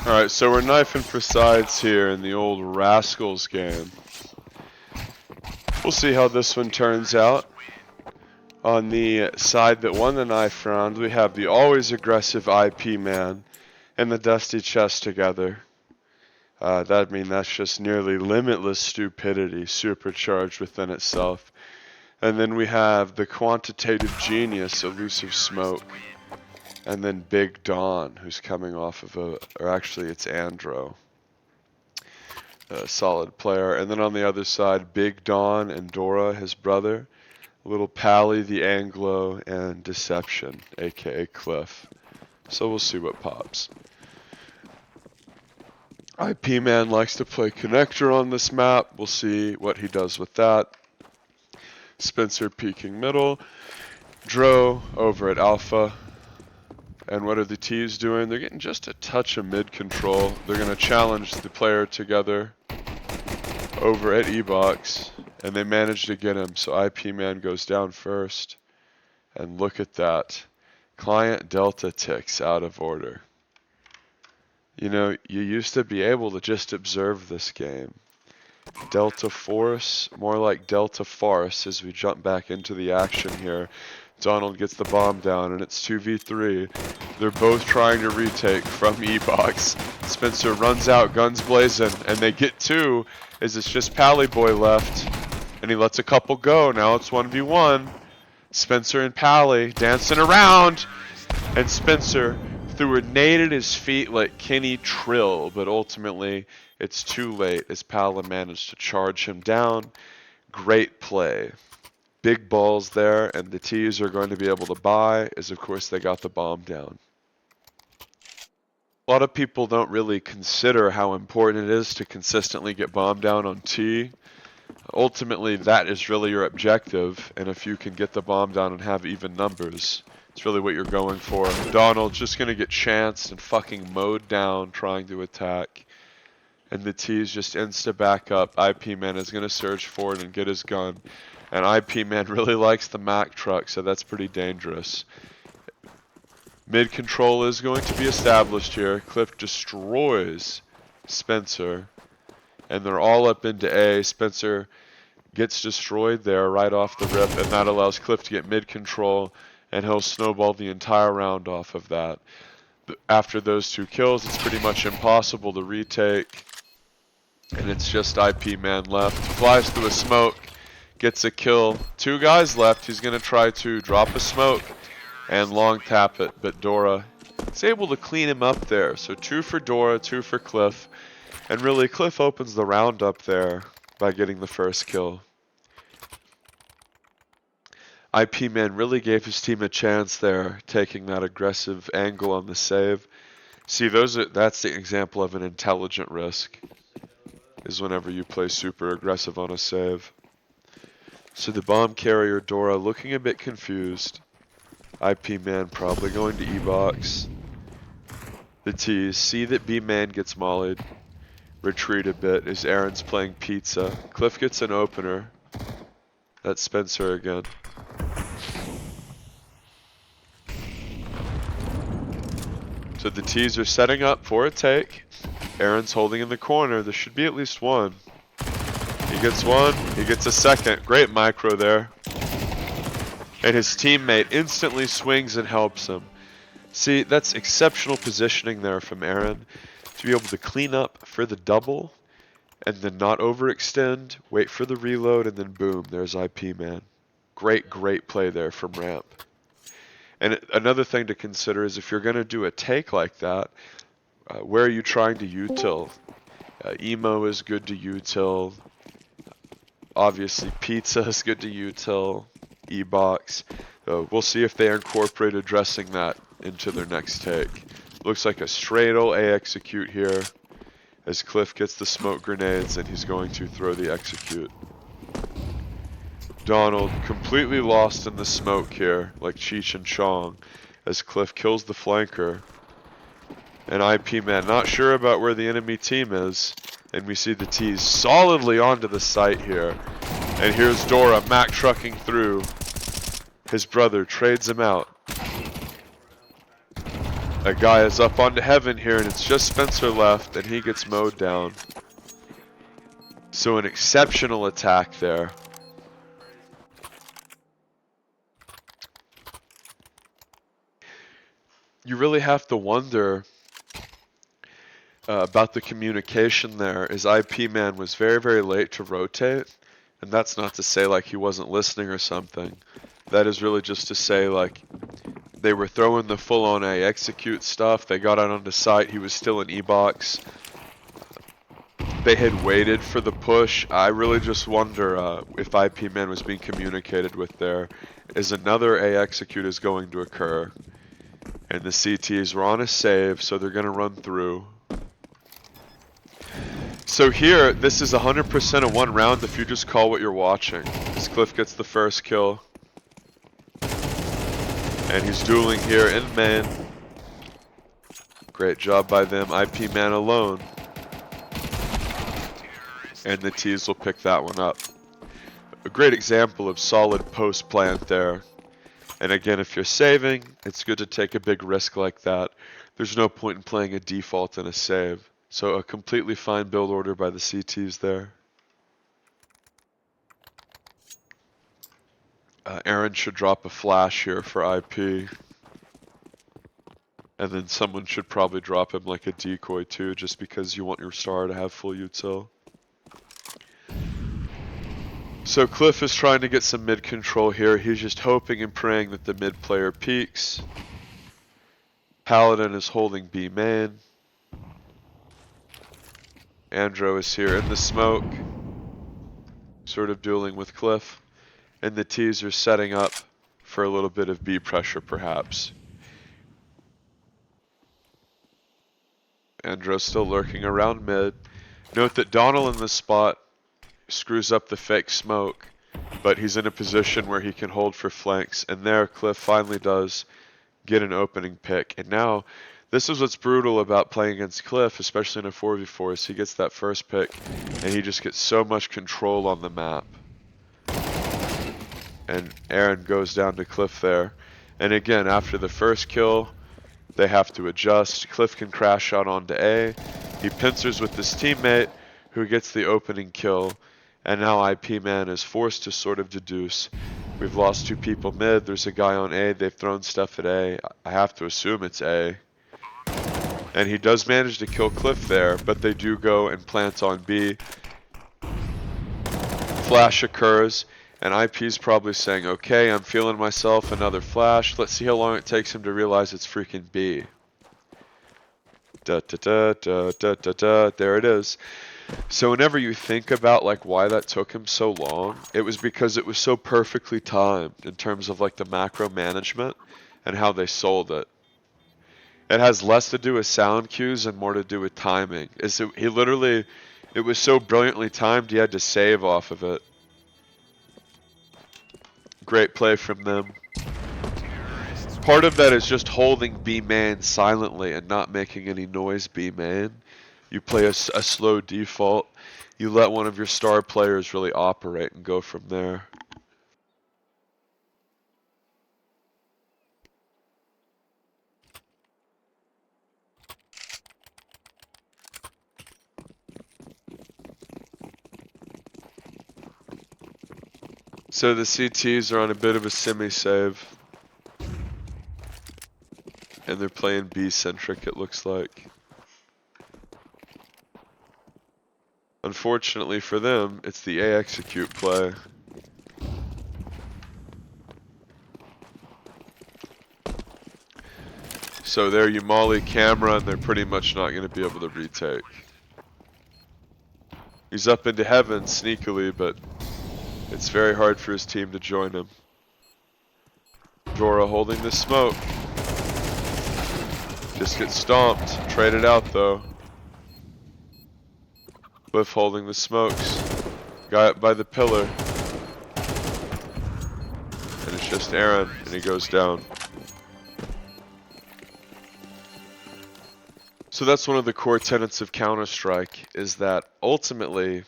Alright, so we're knifing for sides here in the old Rascals game. We'll see how this one turns out. On the side that won the knife round, we have the always aggressive IP man and the dusty chest together. That's just nearly limitless stupidity supercharged within itself. And then we have the quantitative genius, elusive smoke. And then Big Don, who's coming off of or actually it's Andro. A solid player. And then on the other side, Big Don and Dora, his brother. Little Pally, the Anglo, and Deception, aka Cliff. So we'll see what pops. IP Man likes to play connector on this map. We'll see what he does with that. Spencer peeking middle. Dro over at Alpha. And what are the T's doing? They're getting just a touch of mid control. They're going to challenge the player together over at E-Box. And they manage to get him. So IP Man goes down first. And look at that. Client Delta ticks out of order. You know, you used to be able to just observe this game. Delta Force, more like Delta Farce as we jump back into the action here. Donald gets the bomb down and it's 2v3. They're both trying to retake from E-Box. Spencer runs out, guns blazing, and they get two as it's just Pally Boy left. And he lets a couple go. Now it's 1v1. Spencer and Pally dancing around. And Spencer threw a nade at his feet like Kenny Trill, but ultimately it's too late as Pally managed to charge him down. Great play. Big balls there, and the T's are going to be able to buy, as of course they got the bomb down. A lot of people don't really consider how important it is to consistently get bomb down on T. Ultimately, that is really your objective, and if you can get the bomb down and have even numbers, it's really what you're going for. Donald's just going to get chanced and fucking mowed down trying to attack. And the T's just insta back up. IP Man is going to surge forward and get his gun. And IP Man really likes the Mack truck, so that's pretty dangerous. Mid control is going to be established here. Cliff destroys Spencer. And they're all up into A. Spencer gets destroyed there right off the rip, and that allows Cliff to get mid control, and he'll snowball the entire round off of that. After those two kills, it's pretty much impossible to retake. And it's just IP Man left. Flies through a smoke. Gets a kill. Two guys left. He's going to try to drop a smoke and long tap it, but Dora is able to clean him up there. So 2 for Dora, 2 for Cliff. And really, Cliff opens the round up there by getting the first kill. IP Man really gave his team a chance there, taking that aggressive angle on the save. See, that's the example of an intelligent risk, is whenever you play super aggressive on a save. So the bomb carrier Dora looking a bit confused. IP Man probably going to E-Box. The T's see that B Man gets mollied. Retreat a bit as Aaron's playing pizza. Cliff gets an opener. That's Spencer again. So the T's are setting up for a take. Aaron's holding in the corner. There should be at least one. He gets one, he gets a second. Great micro there. And his teammate instantly swings and helps him. See, that's exceptional positioning there from Aaron. To be able to clean up for the double, and then not overextend, wait for the reload, and then boom, there's IP Man. Great, great play there from Ramp. And another thing to consider is if you're going to do a take like that, where are you trying to util? Emo is good to util. Obviously, pizza is good to util. E-Box. We'll see if they incorporate addressing that into their next take. Looks like a straight ol' A execute here as Cliff gets the smoke grenades and he's going to throw the execute. Donald completely lost in the smoke here, like Cheech and Chong, as Cliff kills the flanker. And IP Man not sure about where the enemy team is, and we see the T's solidly onto the site here. And here's Dora Mack trucking through. His brother trades him out. A guy is up onto heaven here, and it's just Spencer left, and he gets mowed down. So an exceptional attack there. You really have to wonder about the communication there, as IP Man was very, very late to rotate. And that's not to say like he wasn't listening or something. That is really just to say like they were throwing the full-on A execute stuff. They got out onto site. He was still in E-box. They had waited for the push. I really just wonder if IP Man was being communicated with there, as another A execute is going to occur. And the CTs were on a save, so they're going to run through. So here, this is 100% of one round if you just call what you're watching. As Cliff gets the first kill. And he's dueling here in main. Great job by them. IP Man alone. And the T's will pick that one up. A great example of solid post plant there. And again, if you're saving, it's good to take a big risk like that. There's no point in playing a default and a save. So a completely fine build order by the CTs there. Aaron should drop a flash here for IP. And then someone should probably drop him like a decoy too, just because you want your star to have full util. So Cliff is trying to get some mid control here. He's just hoping and praying that the mid player peaks. Paladin is holding B main. Andro is here in the smoke, sort of dueling with Cliff. And the T's are setting up for a little bit of B pressure perhaps. Andro's still lurking around mid. Note that Donald in this spot screws up the fake smoke, but he's in a position where he can hold for flanks, and there Cliff finally does get an opening pick. And now, this is what's brutal about playing against Cliff, especially in a 4v4, is he gets that first pick, and he just gets so much control on the map. And Aaron goes down to Cliff there. And again, after the first kill, they have to adjust. Cliff can crash out onto A. He pincers with his teammate, who gets the opening kill. And now IP Man is forced to sort of deduce. We've lost two people mid. There's a guy on A. They've thrown stuff at A. I have to assume it's A. And he does manage to kill Cliff there, but they do go and plant on B. Flash occurs, and IP's probably saying, okay, I'm feeling myself, another flash. Let's see how long it takes him to realize it's freaking B. Da da da da da da da. There it is. So whenever you think about like why that took him so long, it was because it was so perfectly timed in terms of like the macro management and how they sold it. It has less to do with sound cues and more to do with timing. It was so brilliantly timed he had to save off of it. Great play from them. Part of that is just holding B man silently and not making any noise B man. You play a slow default. You let one of your star players really operate and go from there. So the CTs are on a bit of a semi-save. And they're playing B-centric, it looks like. Unfortunately for them, it's the A execute play. So there you molly camera and they're pretty much not going to be able to retake. He's up into heaven sneakily, but it's very hard for his team to join him. Dora holding the smoke. Just gets stomped. Traded out though. Cliff holding the smokes. Guy up by the pillar. And it's just Aaron, and he goes down. So that's one of the core tenets of Counter-Strike, is that ultimately,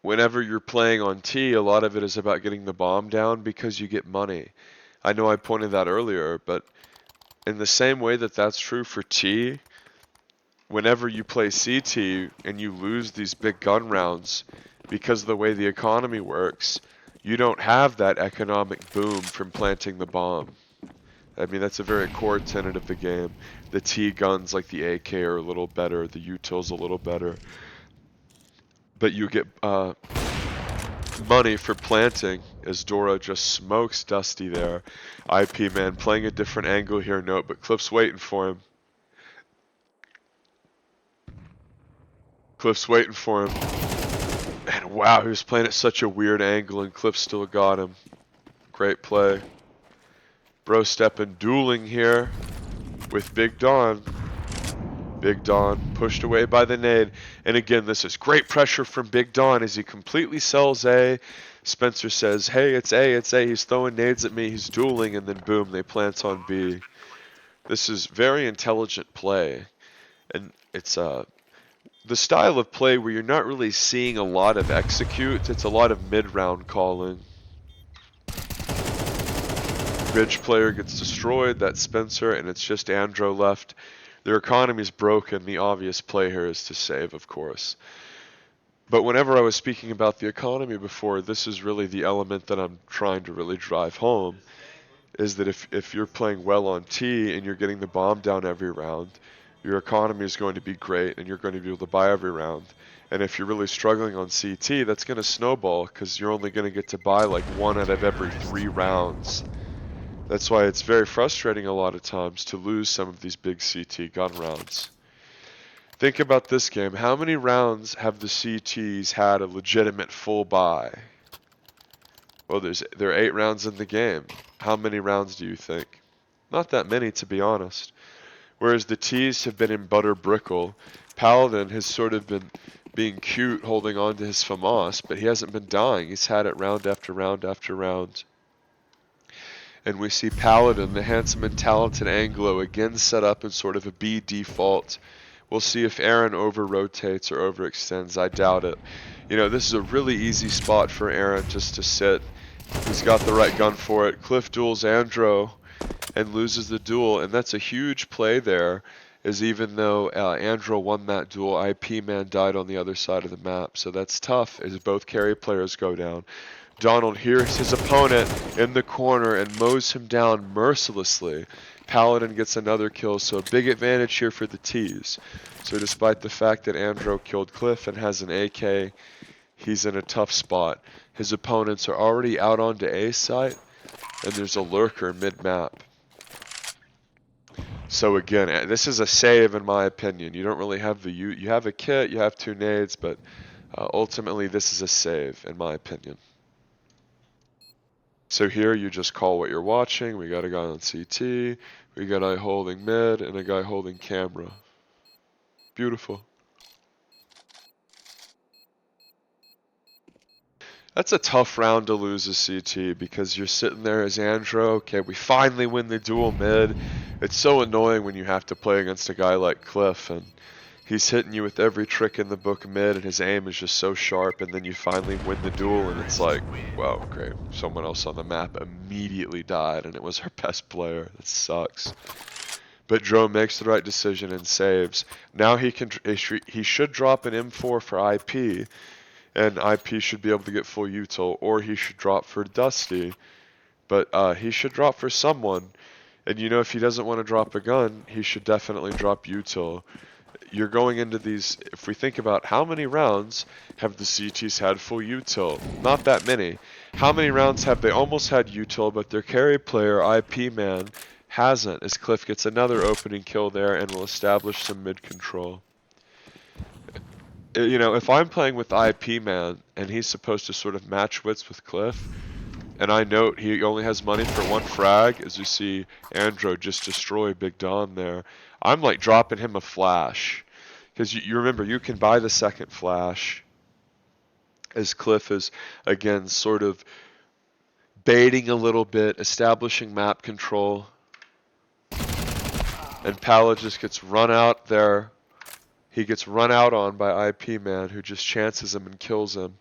whenever you're playing on T, a lot of it is about getting the bomb down because you get money. I know I pointed that earlier, but in the same way that that's true for T, whenever you play CT and you lose these big gun rounds, because of the way the economy works, you don't have that economic boom from planting the bomb. I mean, that's a very core tenet of the game. The T guns like the AK are a little better, the util's a little better, but you get money for planting as Dora just smokes Dusty there. IP man playing a different angle here, note, but Cliff's waiting for him. Cliff's waiting for him. And wow, he was playing at such a weird angle and Cliff still got him. Great play. Bro stepping dueling here with Big Don. Big Don pushed away by the nade. And again, this is great pressure from Big Don as he completely sells A. Spencer says, hey, it's A, it's A. He's throwing nades at me, he's dueling, and then boom, they plant on B. This is very intelligent play. And it's the style of play where you're not really seeing a lot of execute. It's a lot of mid-round calling. Bridge player gets destroyed, that's Spencer, and it's just Andro left. Their economy's broken. The obvious play here is to save, of course. But whenever I was speaking about the economy before, this is really the element that I'm trying to really drive home, is that if you're playing well on T and you're getting the bomb down every round, your economy is going to be great and you're going to be able to buy every round. And if you're really struggling on CT, that's going to snowball because you're only going to get to buy like 1 out of every 3 rounds. That's why it's very frustrating a lot of times to lose some of these big CT gun rounds. Think about this game. How many rounds have the CTs had a legitimate full buy? Well, there are 8 rounds in the game. How many rounds do you think? Not that many, to be honest. Whereas the T's have been in butter brickle. Paladin has sort of been being cute, holding on to his FAMAS, but he hasn't been dying. He's had it round after round after round. And we see Paladin, the handsome and talented Anglo, again set up in sort of a B default. We'll see if Aaron over-rotates or overextends. I doubt it. You know, this is a really easy spot for Aaron just to sit. He's got the right gun for it. Cliff duels Andro and loses the duel, and that's a huge play there, as even though Andro won that duel, IP man died on the other side of the map. So that's tough as both carry players go down. Donald hears his opponent in the corner and mows him down mercilessly. Paladin gets another kill, so a big advantage here for the T's. So despite the fact that Andro killed Cliff and has an AK, he's in a tough spot. His opponents are already out onto A site, and there's a lurker mid-map. So again, this is a save in my opinion. You don't really have you have a kit, you have 2 nades, but ultimately this is a save in my opinion. So here you just call what you're watching. We got a guy on CT, we got a guy holding mid, and a guy holding camera. Beautiful. That's a tough round to lose a CT because you're sitting there as Andro. Okay, we finally win the duel mid. It's so annoying when you have to play against a guy like Cliff and he's hitting you with every trick in the book mid and his aim is just so sharp, and then you finally win the duel and it's like, wow, great. Someone else on the map immediately died and it was our best player. That sucks. But Dro makes the right decision and saves. Now he should drop an M4 for IP. And IP should be able to get full util, or he should drop for Dusty. But he should drop for someone. And you know, if he doesn't want to drop a gun, he should definitely drop util. You're going into these, if we think about how many rounds have the CTs had full util? Not that many. How many rounds have they almost had util, but their carry player, IP man, hasn't, as Cliff gets another opening kill there and will establish some mid control. You know, if I'm playing with IP man and he's supposed to sort of match wits with Cliff, and I note he only has money for 1 frag, as you see Andro just destroy Big Don there, I'm like dropping him a flash. Because you remember, you can buy the second flash, as Cliff is, again, sort of baiting a little bit, establishing map control. And Pala just gets run out there. He gets run out on by IP man, who just chances him and kills him.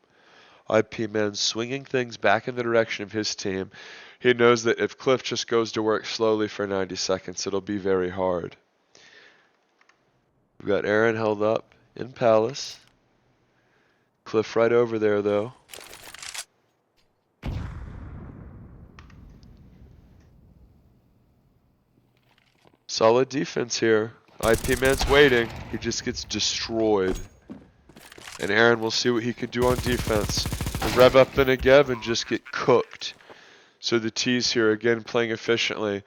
IP man swinging things back in the direction of his team. He knows that if Cliff just goes to work slowly for 90 seconds, it'll be very hard. We've got Aaron held up in Palace. Cliff right over there, though. Solid defense here. IP Man's waiting. He just gets destroyed. And Aaron will see what he can do on defense. And rev up the Negev and just get cooked. So the T's here again playing efficiently.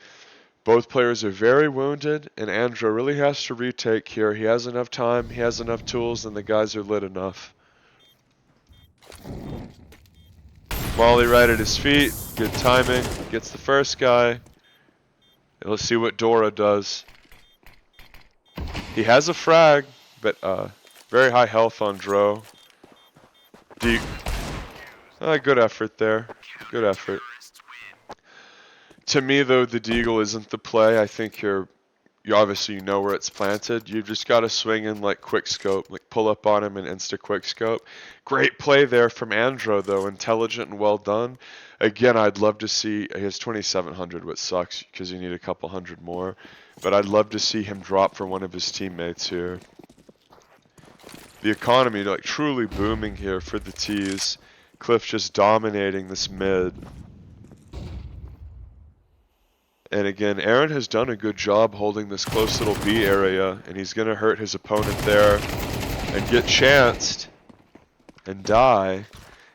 Both players are very wounded, and Andro really has to retake here. He has enough time, he has enough tools, and the guys are lit enough. Molly right at his feet, good timing, gets the first guy. And let's see what Dora does. He has a frag, but very high health on Dro. Good effort there, good effort. To me, though, the Deagle isn't the play. I think you obviously know where it's planted. You just got to swing in like quick scope, like pull up on him and insta quick scope. Great play there from Andro, though, intelligent and well done. Again, I'd love to see, he has 2,700, which sucks because you need a couple hundred more. But I'd love to see him drop for one of his teammates here. The economy like truly booming here for the T's. Cliff just dominating this mid. And again, Aaron has done a good job holding this close little B area, and he's going to hurt his opponent there and get chanced and die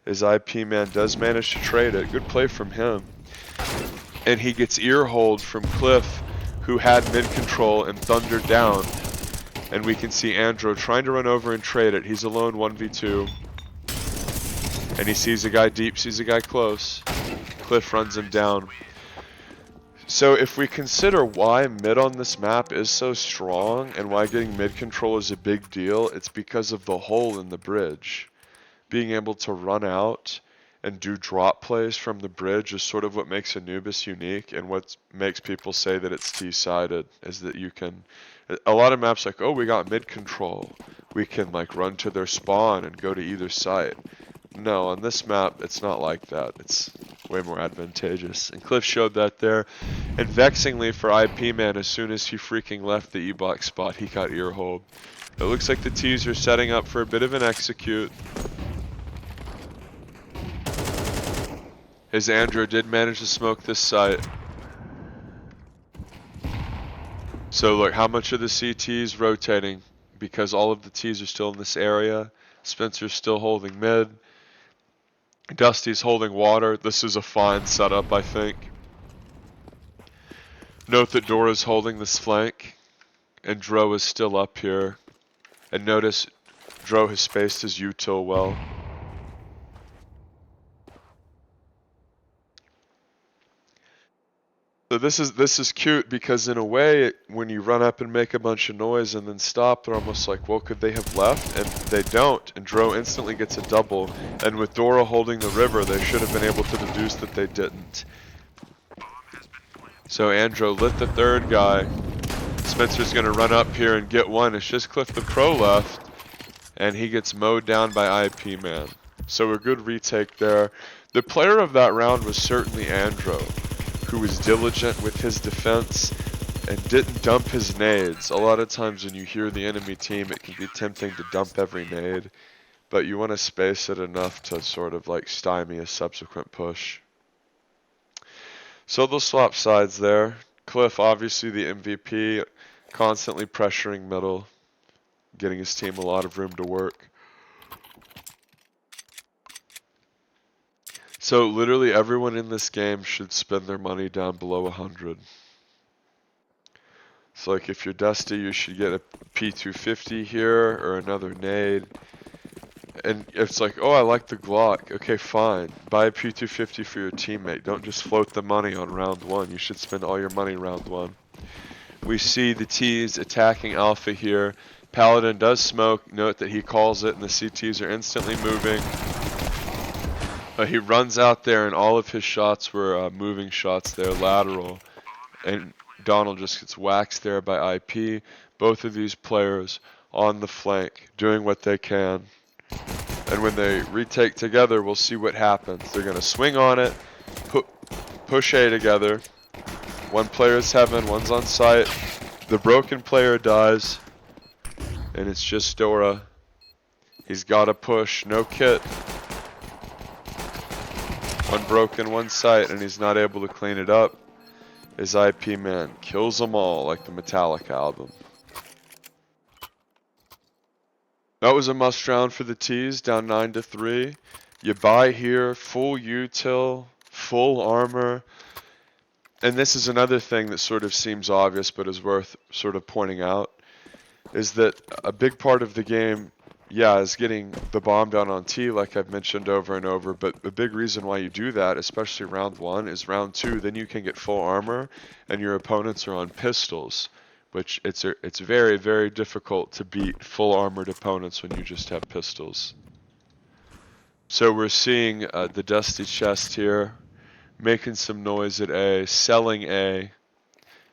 as IP Man does manage to trade it. Good play from him. And he gets ear hold from Cliff, who had mid control and thundered down. And we can see Andro trying to run over and trade it. He's alone 1v2. And he sees a guy deep, sees a guy close. Cliff runs him down. So if we consider why mid on this map is so strong and why getting mid control is a big deal, it's because of the hole in the bridge. Being able to run out and do drop plays from the bridge is sort of what makes Anubis unique, and what makes people say that it's T-sided, is that you can, a lot of maps like, oh, we got mid control, we can like run to their spawn and go to either site. No, on this map, it's not like that. It's way more advantageous. And Cliff showed that there. And vexingly for IP Man, as soon as he freaking left the E-block spot, he got ear hold. It looks like the T's are setting up for a bit of an execute. As Andro did manage to smoke this site. So look, how much of the CT's rotating? Because all of the T's are still in this area. Spencer's still holding mid. Dusty's holding water. This is a fine setup, I think. Note that Dora's holding this flank, and Dro is still up here. And notice Dro has spaced his util well. So this is cute because in a way, when you run up and make a bunch of noise and then stop, they're almost like, well, could they have left? And they don't, and Dro instantly gets a double. And with Dora holding the river, they should have been able to deduce that they didn't. So Andro lit the third guy. Spencer's gonna run up here and get one. It's just Cliff the Pro left, and he gets mowed down by IP Man. So a good retake there. The player of that round was certainly Andro, who was diligent with his defense and didn't dump his nades. A lot of times when you hear the enemy team, it can be tempting to dump every nade, but you want to space it enough to sort of like stymie a subsequent push. So they'll swap sides there. Cliff, obviously the MVP, constantly pressuring middle, getting his team a lot of room to work. So literally everyone in this game should spend their money down below 100. So like if you're Dusty, you should get a P250 here or another nade. And it's like, oh, I like the Glock. Okay, fine. Buy a P250 for your teammate. Don't just float the money on round one. You should spend all your money round one. We see the T's attacking Alpha here. Paladin does smoke. Note that he calls it and the CTs are instantly moving. He runs out there and all of his shots were moving shots there, lateral. And Donald just gets waxed there by IP. Both of these players on the flank doing what they can. And when they retake together, we'll see what happens. They're going to swing on it, put push A together. One player's heaven, one's on site. The broken player dies, and it's just Dora. He's got to push, no kit. One broken, one site, and he's not able to clean it up. His IP man kills them all like the Metallica album. That was a must round for the T's, down 9-3. You buy here, full util, full armor. And this is another thing that sort of seems obvious but is worth sort of pointing out, is that a big part of the game, yeah, is getting the bomb down on T like I've mentioned over and over, but the big reason why you do that, especially round 1, is round 2, then you can get full armor and your opponents are on pistols, which it's very, very difficult to beat full armored opponents when you just have pistols. So we're seeing the Dusty Chest here, making some noise at A, selling A,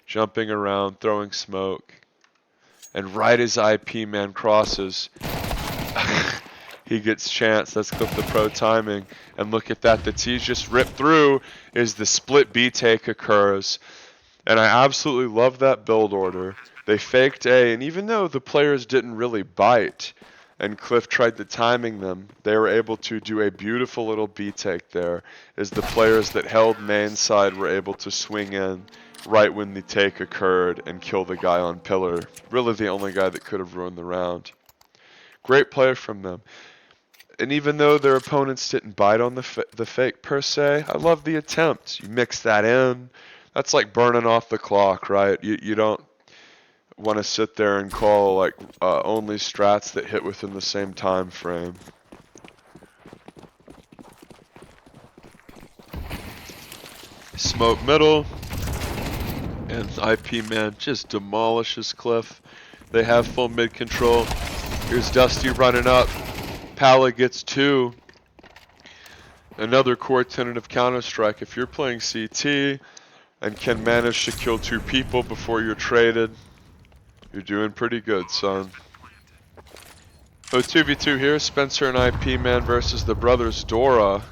jumping around, throwing smoke, and right as IP man crosses, he gets chance. Let's clip the pro timing, and look at that. The T's just ripped through as the split B take occurs, and I absolutely love that build order. They faked A, and even though the players didn't really bite, and Cliff tried to timing them, they were able to do a beautiful little B take there, as the players that held main side were able to swing in right when the take occurred and kill the guy on pillar. Really the only guy that could have ruined the round. Great play from them. And even though their opponents didn't bite on the fake per se, I love the attempt. You mix that in. That's like burning off the clock, right? You don't want to sit there and call like only strats that hit within the same time frame. Smoke middle, and IP man just demolishes Cliff. They have full mid control. Here's Dusty running up. Pala gets 2. Another core tenet of Counter-Strike. If you're playing CT and can manage to kill 2 people before you're traded, you're doing pretty good, son. 2v2 here, Spencer and IP man versus the brothers Dora.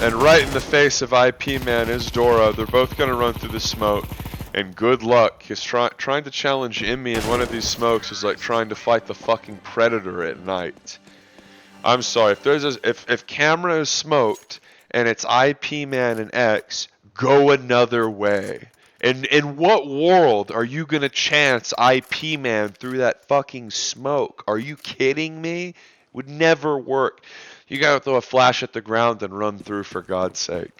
And right in the face of IP man is Dora. They're both going to run through the smoke. And good luck. He's trying to challenge Immy in one of these smokes is like trying to fight the fucking Predator at night. I'm sorry, if camera is smoked and it's IP man and X, go another way. In what world are you gonna chance IP man through that fucking smoke? Are you kidding me? Would never work. You gotta throw a flash at the ground and run through, for God's sake.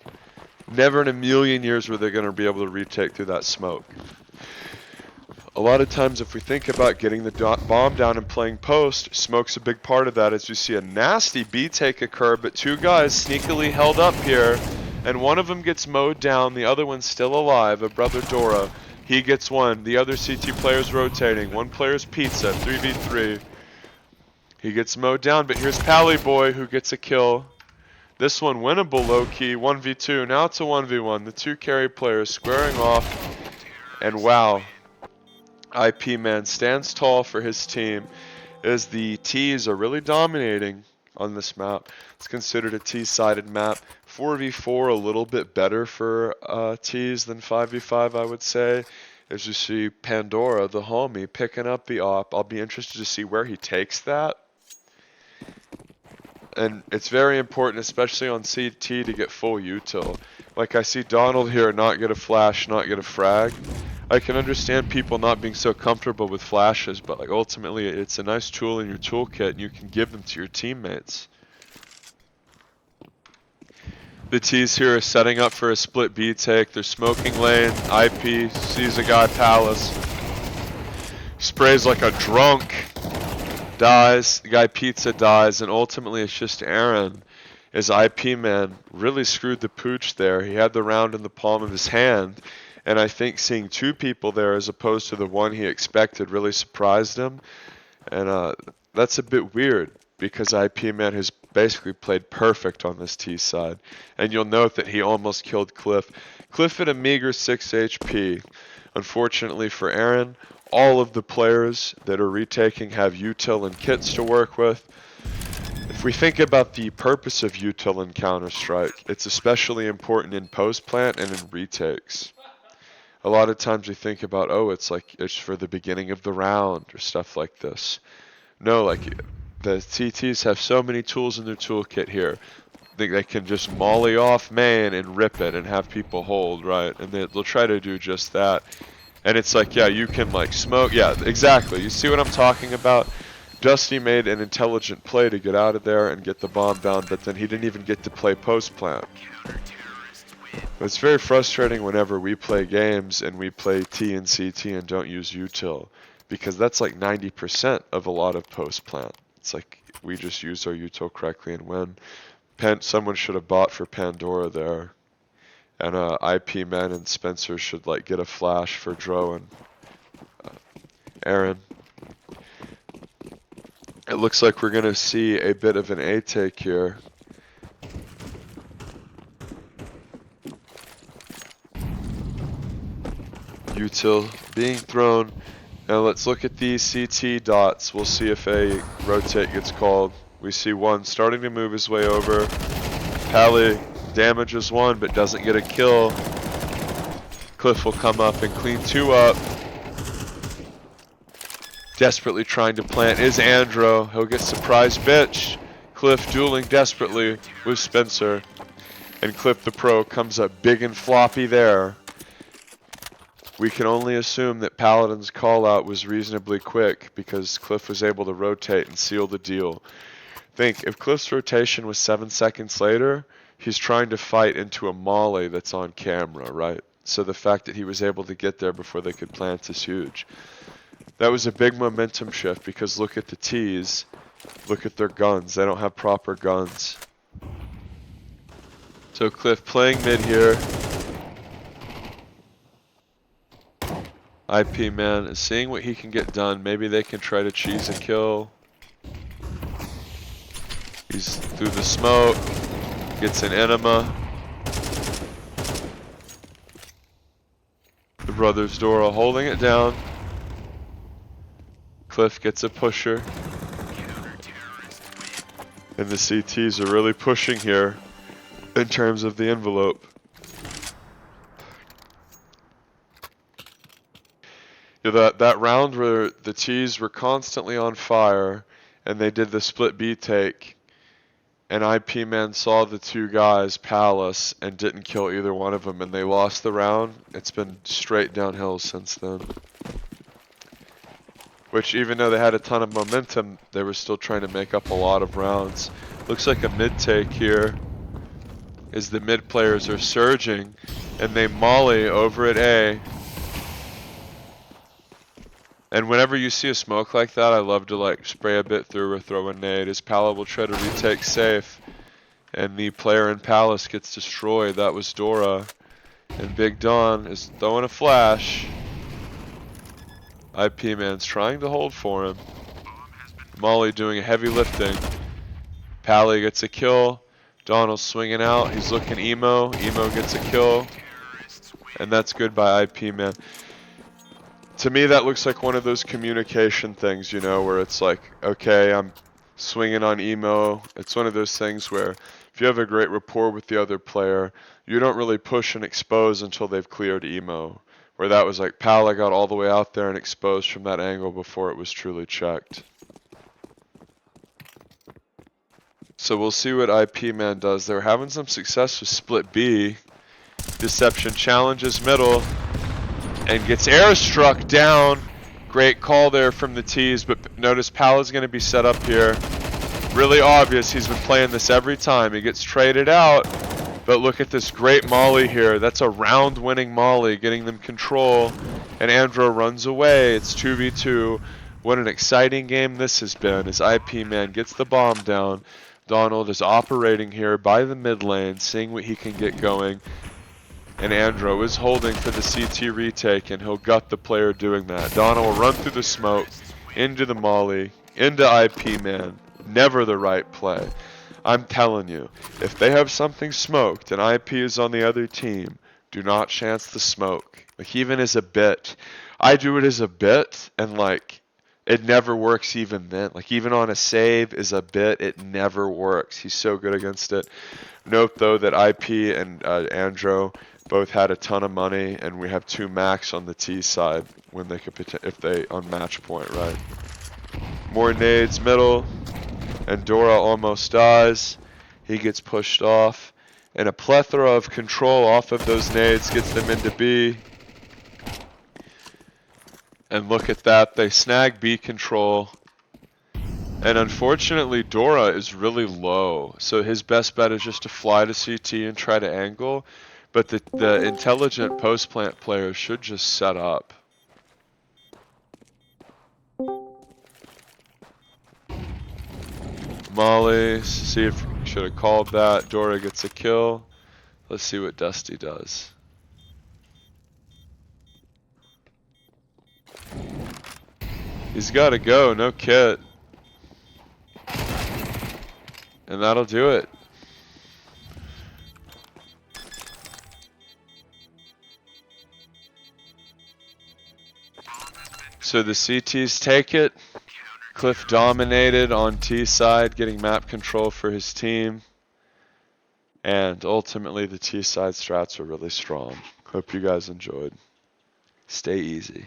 Never in a million years were they gonna be able to retake through that smoke. A lot of times if we think about getting the bomb down and playing post, smoke's a big part of that, as you see a nasty B take occur, but 2 guys sneakily held up here, and one of them gets mowed down, the other one's still alive, a brother Dora. He gets 1, the other CT player's rotating, 1 player's pizza, 3v3. He gets mowed down, but here's Pally Boy who gets a kill. This one winnable low-key, 1v2, now it's a 1v1, the 2 carry players squaring off, and wow. IP man stands tall for his team as the T's are really dominating on this map. It's considered a T-sided map. 4v4 a little bit better for T's than 5v5, I would say. As you see Pandora, the homie, picking up the op. I'll be interested to see where he takes that. And it's very important, especially on CT, to get full util. Like I see Donald here not get a flash, not get a frag. I can understand people not being so comfortable with flashes, but like ultimately it's a nice tool in your toolkit and you can give them to your teammates. The T's here are setting up for a split B take. They're smoking lane. IP sees a guy Palace. Sprays like a drunk. Dies. The guy Pizza dies, and ultimately it's just Aaron. His IP man really screwed the pooch there. He had the round in the palm of his hand. And I think seeing 2 people there as opposed to the 1 he expected really surprised him. And that's a bit weird because IP Man has basically played perfect on this T side. And you'll note that he almost killed Cliff. Cliff at a meager 6 HP. Unfortunately for Aaron, all of the players that are retaking have util and kits to work with. If we think about the purpose of util in Counter-Strike, it's especially important in post-plant and in retakes. A lot of times we think about, oh, it's for the beginning of the round or stuff like this. No, like the CTs have so many tools in their toolkit here. They can just molly off main and rip it and have people hold, right? And they'll try to do just that. And it's like, yeah, you can like smoke. Yeah, exactly. You see what I'm talking about? Dusty made an intelligent play to get out of there and get the bomb down, but then he didn't even get to play post-plant. It's very frustrating whenever we play games and we play T and CT and don't use util, because that's like 90% of a lot of post-plant. It's like we just use our util correctly and win. Someone should have bought for Pandora there. And IP Men and Spencer should like get a flash for Dro and Aaron. It looks like we're gonna see a bit of an A take here. Util being thrown. Now let's look at these CT dots. We'll see if a rotate gets called. We see one starting to move his way over. Pally damages one but doesn't get a kill. Cliff will come up and clean two up. Desperately trying to plant is Andro. He'll get surprise bitch. Cliff dueling desperately with Spencer. And Cliff the Pro comes up big and floppy there. We can only assume that Paladin's call out was reasonably quick because Cliff was able to rotate and seal the deal. Think, if Cliff's rotation was 7 seconds later, he's trying to fight into a molly that's on camera, right? So the fact that he was able to get there before they could plant is huge. That was a big momentum shift because look at the T's. Look at their guns. They don't have proper guns. So Cliff playing mid here. IP Man is seeing what he can get done. Maybe they can try to cheese a kill. He's through the smoke. Gets an enema. The brothers Dora holding it down. Cliff gets a pusher. And the CTs are really pushing here in terms of the envelope. Yeah, that round where the T's were constantly on fire and they did the split B take and IP Man saw the two guys, Palace, and didn't kill either one of them and they lost the round. It's been straight downhill since then. Which, even though they had a ton of momentum, they were still trying to make up a lot of rounds. Looks like a mid take here, as the mid players are surging, and they molly over at A. And whenever you see a smoke like that, I love to like spray a bit through or throw a nade, as Pala will try to retake safe. And the player in Palace gets destroyed. That was Dora. And Big Don is throwing a flash. IP Man's trying to hold for him. Molly doing heavy lifting. Pally gets a kill. Donald's swinging out. He's looking emo. Emo gets a kill. And that's good by IP Man. To me, that looks like one of those communication things, you know, where it's like, okay, I'm swinging on emo. It's one of those things where if you have a great rapport with the other player, you don't really push and expose until they've cleared emo. Where that was like, Pala got all the way out there and exposed from that angle before it was truly checked. So we'll see what IP Man does. They're having some success with split B. Deception challenges middle and gets airstruck down. Great call there from the T's, but notice Pala's going to be set up here. Really obvious, he's been playing this every time. He gets traded out. But look at this great molly here. That's a round-winning molly, getting them control. And Andro runs away. It's 2v2. What an exciting game this has been as IP Man gets the bomb down. Donald is operating here by the mid lane, seeing what he can get going. And Andro is holding for the CT retake, and he'll gut the player doing that. Donald will run through the smoke, into the molly, into IP Man. Never the right play. I'm telling you, if they have something smoked and IP is on the other team, do not chance the smoke. Like even as a bit. I do it as a bit, and like it never works even then. Like even on a save is a bit, it never works. He's so good against it. Note though that IP and Andro both had a ton of money, and we have 2 max on the T side when they could if they on match point, right? More nades middle, and Dora almost dies. He gets pushed off, and a plethora of control off of those nades gets them into B. And look at that, they snag B control. And unfortunately, Dora is really low, so his best bet is just to fly to CT and try to angle. But the intelligent post-plant player should just set up. Molly, see if should have called that. Dora gets a kill. Let's see what Dusty does. He's got to go, no kit. And that'll do it. So the CTs take it. Cliff dominated on T side, getting map control for his team. And ultimately the T side strats were really strong. Hope you guys enjoyed. Stay easy.